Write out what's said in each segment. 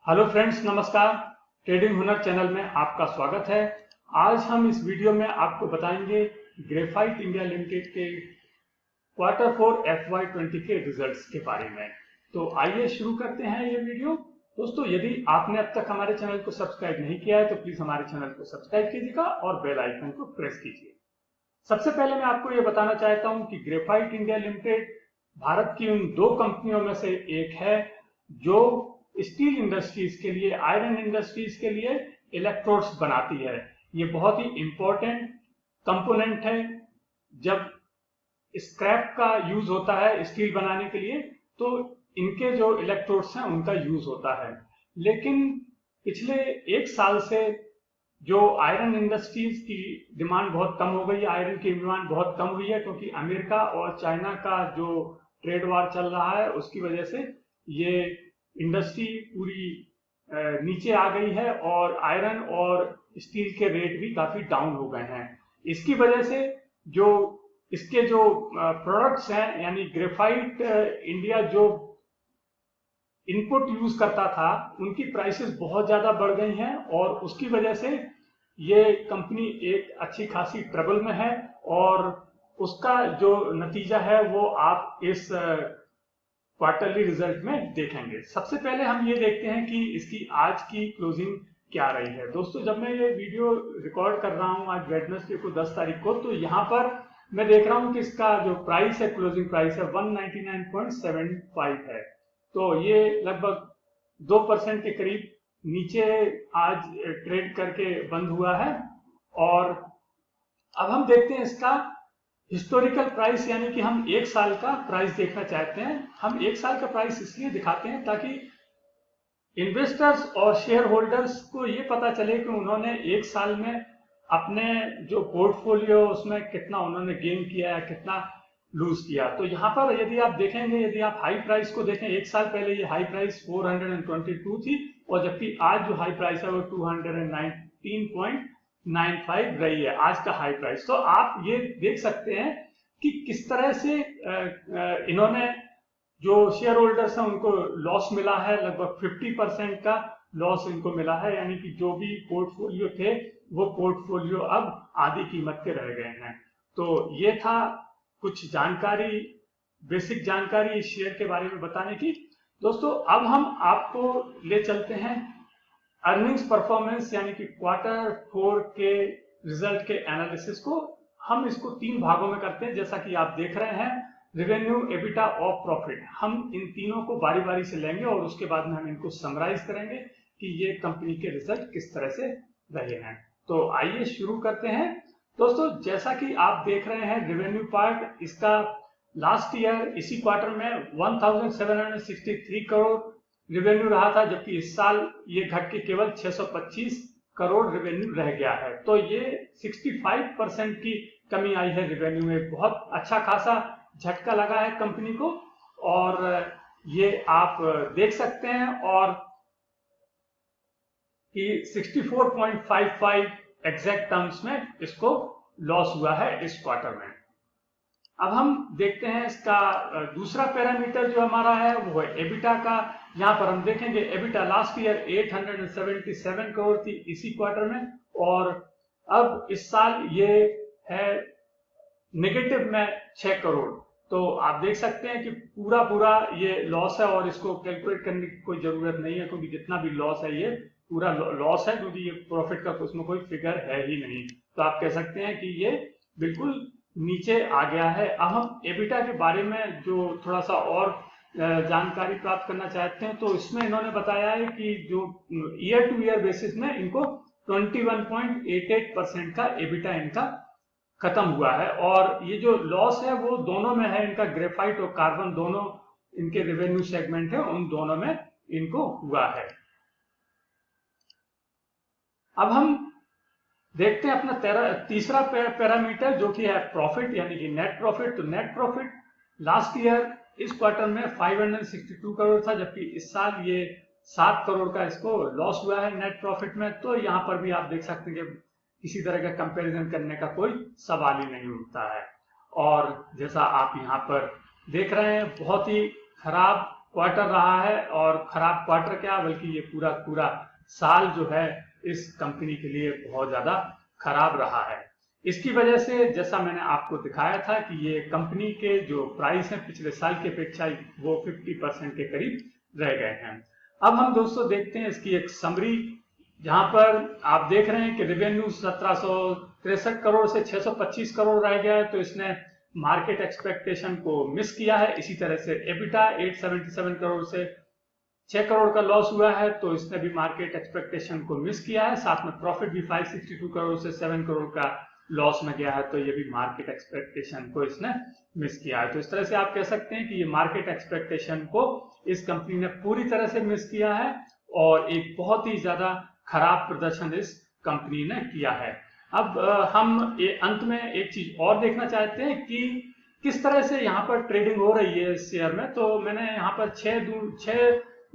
Hello friends, नमस्कार। Trading हुनर channel में आपका स्वागत है। आज हम इस वीडियो में आपको बताएंगे ग्रेफाइट इंडिया लिमिटेड के Q4 FY20 के रिजल्ट्स के बारे में। तो आइए शुरू करते हैं ये वीडियो। दोस्तों, यदि आपने अब तक हमारे चैनल को सब्सक्राइब नहीं किया है तो प्लीज हमारे चैनल को सब्सक्राइब कीजिएगा और बेल आइकन को प्रेस कीजिए। सबसे पहले मैं आपको ये बताना चाहता हूं कि ग्रेफाइट इंडिया लिमिटेड भारत की उन दो कंपनियों में से एक है जो स्टील इंडस्ट्रीज के लिए, आयरन इंडस्ट्रीज के लिए इलेक्ट्रोड्स बनाती है। ये बहुत ही इंपॉर्टेंट कंपोनेंट है। जब स्क्रैप का यूज होता है स्टील बनाने के लिए तो इनके जो इलेक्ट्रोड्स हैं उनका यूज होता है। लेकिन पिछले एक साल से जो आयरन इंडस्ट्रीज की डिमांड बहुत कम हो गई है, आयरन की डिमांड बहुत कम हुई है, क्योंकि अमेरिका और चाइना का जो ट्रेड वार चल रहा है उसकी वजह से ये इंडस्ट्री पूरी नीचे आ गई है और आयरन और स्टील के रेट भी काफी डाउन हो गए हैं। इसकी वजह से जो इसके जो प्रोडक्ट्स हैं, यानी ग्रेफाइट इंडिया जो इनपुट यूज करता था, उनकी प्राइसेस बहुत ज्यादा बढ़ गई हैं और उसकी वजह से ये कंपनी एक अच्छी खासी ट्रबल में है और उसका जो नतीजा है वो आप इस क्वार्टरली रिजल्ट में देखेंगे। सबसे पहले हम ये देखते हैं कि इसकी आज की क्लोजिंग क्या रही है। दोस्तों, जब मैं ये वीडियो रिकॉर्ड कर रहा हूँ आज वेडनेसडे को 10 तारीख को, तो यहाँ पर मैं देख रहा हूँ कि इसका जो प्राइस है, क्लोजिंग प्राइस है 199.75 है। तो ये लगभग 2% के करीब नीचे आज ट्रेड करके बंद हुआ है। और अब हम देखते हैं इसका हिस्टोरिकल प्राइस, यानी कि हम एक साल का प्राइस देखना चाहते हैं। हम एक साल का प्राइस इसलिए दिखाते हैं ताकि इन्वेस्टर्स और शेयर होल्डर्स को ये पता चले कि उन्होंने एक साल में अपने जो पोर्टफोलियो उसमें कितना उन्होंने गेन किया है, कितना लूज किया। तो यहाँ पर यदि आप देखेंगे, यदि आप हाई प्राइस को देखें, एक साल पहले ये हाई प्राइस 422 थी और जबकि आज जो हाई प्राइस है वो 219.95 रही है आज का हाई प्राइस। तो आप ये देख सकते हैं कि किस तरह से इन्होंने जो शेयर होल्डर्स हैं उनको लॉस मिला है। लगभग 50% का लॉस इनको मिला है, यानी कि जो भी पोर्टफोलियो थे वो पोर्टफोलियो अब आधी कीमत के रह गए हैं। तो ये था कुछ जानकारी, बेसिक जानकारी इस शेयर के बारे में बताने की। दोस्तों, अब हम आपको ले चलते हैं अर्निंग्स परफॉर्मेंस, यानी कि Q4 के रिजल्ट के एनालिसिस को। हम इसको 3 भागों में करते हैं, जैसा कि आप देख रहे हैं, रेवेन्यू, एबिटा और प्रॉफिट। हम इन तीनों को बारी बारी से लेंगे और उसके बाद में हम इनको समराइज करेंगे कि ये कंपनी के रिजल्ट किस तरह से रहे हैं। तो आइए शुरू करते हैं। दोस्तों, जैसा कि आप देख रहे हैं, रेवेन्यू पार्ट इसका लास्ट ईयर इसी क्वार्टर में 1763 करोड़ रेवेन्यू रहा था, जबकि इस साल ये घट के केवल 625 करोड़ रेवेन्यू रह गया है। तो ये 65% की कमी आई है रेवेन्यू में। बहुत अच्छा खासा झटका लगा है कंपनी को और ये आप देख सकते हैं और कि 64.55 एग्जैक्ट टर्म्स में इसको लॉस हुआ है इस क्वार्टर में। अब हम देखते हैं इसका दूसरा पैरामीटर जो हमारा है वो है एबिटा का। यहाँ पर हम देखेंगे एबिटा लास्ट ईयर 877 करोड़ थी इसी क्वार्टर में और अब इस साल ये है नेगेटिव में 6 करोड़। तो आप देख सकते हैं कि पूरा ये लॉस है और इसको कैलकुलेट करने की कोई जरूरत नहीं है, क्योंकि जितना भी लॉस है ये पूरा लॉस है, क्योंकि ये प्रॉफिट का उसमें कोई फिगर है ही नहीं। तो आप कह सकते हैं कि ये बिल्कुल नीचे आ गया है। अब हम एबिटा के बारे में जो थोड़ा सा और जानकारी प्राप्त करना चाहते हैं, तो इसमें इन्होंने बताया है कि जो ईयर टू ईयर बेसिस में इनको 21.88% का एबिटा इनका खत्म हुआ है और ये जो लॉस है वो दोनों में है, इनका ग्रेफाइट और कार्बन दोनों इनके रेवेन्यू सेगमेंट है, उन दोनों में इनको हुआ है। अब हम देखते हैं अपना तीसरा पैरामीटर जो कि है प्रॉफिट, यानी कि नेट प्रॉफिट। तो नेट प्रॉफिट लास्ट ईयर इस क्वार्टर में 562 करोड़ था, जबकि इस साल ये 7 करोड़ का इसको लॉस हुआ है नेट प्रॉफिट में। तो यहाँ पर भी आप देख सकते हैं कि किसी तरह का कंपैरिजन करने का कोई सवाल ही नहीं उठता है। और जैसा आप यहाँ पर देख रहे हैं, बहुत ही खराब क्वार्टर रहा है, और खराब क्वार्टर क्या बल्कि ये पूरा साल जो है इस कंपनी के लिए बहुत ज्यादा खराब रहा है। इसकी वजह से जैसा मैंने आपको दिखाया था कि ये कंपनी के जो प्राइस है पिछले साल की अपेक्षा वो 50% के करीब रह गए हैं। अब हम दोस्तों देखते हैं इसकी एक समरी, जहां पर आप देख रहे हैं कि रेवेन्यू 1763 करोड़ से 625 करोड़ रह गया है, तो इसने मार्केट एक्सपेक्टेशन को मिस किया है। इसी तरह से एबिटा 877 करोड़ से 6 करोड़ का लॉस हुआ है, तो इसने भी मार्केट एक्सपेक्टेशन को मिस किया है। साथ में प्रॉफिट भी 562 करोड़ से 7 करोड़ का लॉस में गया है, तो ये भी मार्केट एक्सपेक्टेशन को इसने मिस किया है। तो इस तरह से आप कह सकते हैं कि ये मार्केट एक्सपेक्टेशन को इस कंपनी ने पूरी तरह से मिस किया है, और एक बहुत ही ज्यादा खराब प्रदर्शन इस कंपनी ने किया है। अब हम अंत में एक चीज और देखना चाहते हैं कि किस तरह से यहाँ पर ट्रेडिंग हो रही है इस शेयर में। तो मैंने यहाँ पर 6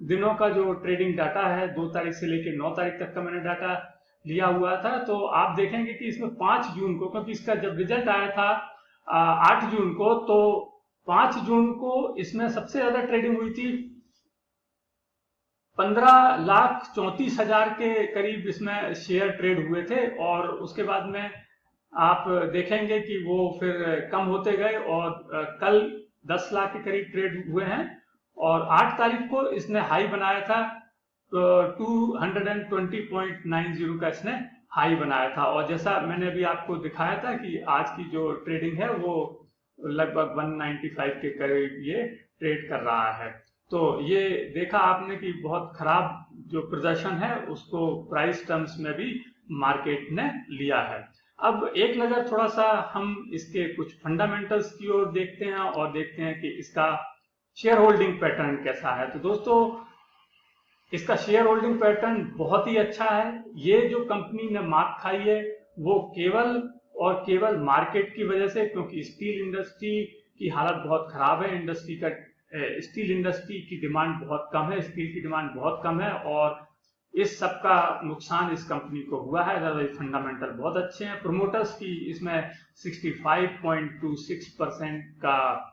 दिनों का जो ट्रेडिंग डाटा है 2 तारीख से लेकर 9 तारीख तक का मैंने डाटा लिया हुआ था, तो आप देखेंगे कि इसमें 5 जून को, क्योंकि इसका जब रिजल्ट आया था 8 जून को, तो 5 जून को इसमें सबसे ज्यादा ट्रेडिंग हुई थी। 15,34,000 के करीब इसमें शेयर ट्रेड हुए थे, और उसके बाद में आप देखेंगे कि वो फिर कम होते गए, और कल 10 लाख के करीब ट्रेड हुए हैं, और 8 तारीख को इसने हाई बनाया था 220.90 का इसने हाई बनाया था। और जैसा मैंने अभी आपको दिखाया था कि आज की जो ट्रेडिंग है वो लगभग 195 के करीब ये ट्रेड कर रहा है। तो ये देखा आपने कि बहुत खराब जो प्रदर्शन है उसको प्राइस टर्म्स में भी मार्केट ने लिया है। अब एक नजर थोड़ा सा हम इसके कुछ फंडामेंटल्स की ओर देखते हैं, और देखते हैं कि इसका शेयर होल्डिंग पैटर्न कैसा है। तो दोस्तों इसका शेयर होल्डिंग पैटर्न बहुत ही अच्छा है। ये जो कंपनी ने मात खाई है वो केवल और केवल मार्केट की वजह से, क्योंकि स्टील इंडस्ट्री की हालत बहुत खराब है। स्टील इंडस्ट्री की डिमांड बहुत कम है, स्टील की डिमांड बहुत कम है, और इस सब का नुकसान इस कंपनी को हुआ है। अदरवाइज फंडामेंटल बहुत अच्छे हैं। प्रोमोटर्स की इसमें 65.26% का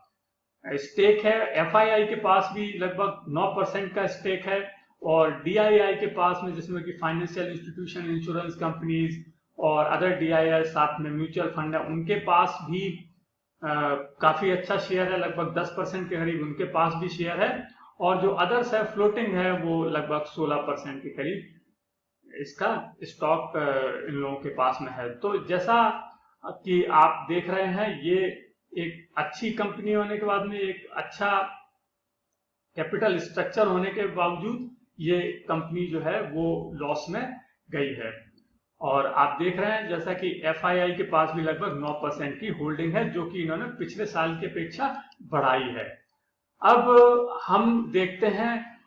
स्टेक है। एफआईआई के पास भी लगभग 9% का स्टेक है, और डीआईआई के पास में, जिसमें कि फाइनेंशियल इंस्टीट्यूशन, इंश्योरेंस कंपनीज और अदर डीआईआई, साथ में म्यूचुअल फंड है, उनके पास भी काफी अच्छा शेयर है। लगभग 10% के करीब उनके पास भी शेयर है, और जो अदर्स है फ्लोटिंग है वो लगभग 16% के करीब इसका स्टॉक इन लोगों के पास में है। तो जैसा कि आप देख रहे हैं, ये एक अच्छी कंपनी होने के बाद में, एक अच्छा कैपिटल स्ट्रक्चर होने के बावजूद ये कंपनी जो है वो लॉस में गई है। और आप देख रहे हैं जैसा कि एफआईआई के पास भी लगभग 9% की होल्डिंग है, जो कि इन्होंने पिछले साल की अपेक्षा बढ़ाई है। अब हम देखते हैं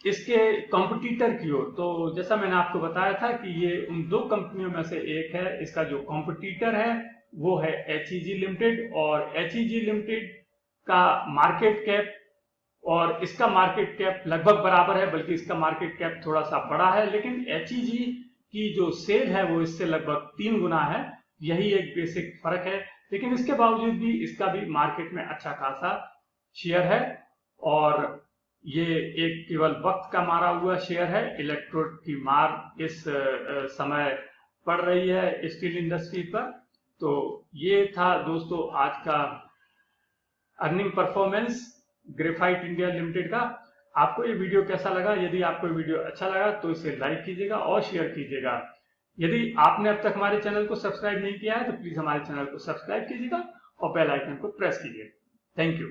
इसके कॉम्पिटिटर की ओर। तो जैसा मैंने आपको बताया था कि ये उन 2 कंपनियों में से एक है। इसका जो कॉम्पिटिटर है वो है HEG लिमिटेड, और HEG लिमिटेड का मार्केट कैप और इसका मार्केट कैप लगभग बराबर है, बल्कि इसका मार्केट कैप थोड़ा सा बड़ा है। लेकिन HEG की जो सेल है वो इससे लगभग 3 गुना है। यही एक बेसिक फर्क है। लेकिन इसके बावजूद भी इसका भी मार्केट में अच्छा खासा शेयर है, और ये एक केवल वक्त का मारा हुआ शेयर है। इलेक्ट्रोड की मार इस समय पड़ रही है स्टील इंडस्ट्री पर। तो ये था दोस्तों आज का earning performance graphite India limited का। आपको ये वीडियो कैसा लगा? यदि आपको ये वीडियो अच्छा लगा तो इसे लाइक कीजिएगा और शेयर कीजिएगा। यदि आपने अब तक हमारे चैनल को सब्सक्राइब नहीं किया है तो प्लीज हमारे चैनल को सब्सक्राइब कीजिएगा और बेल आइकन को प्रेस कीजिए। Thank you.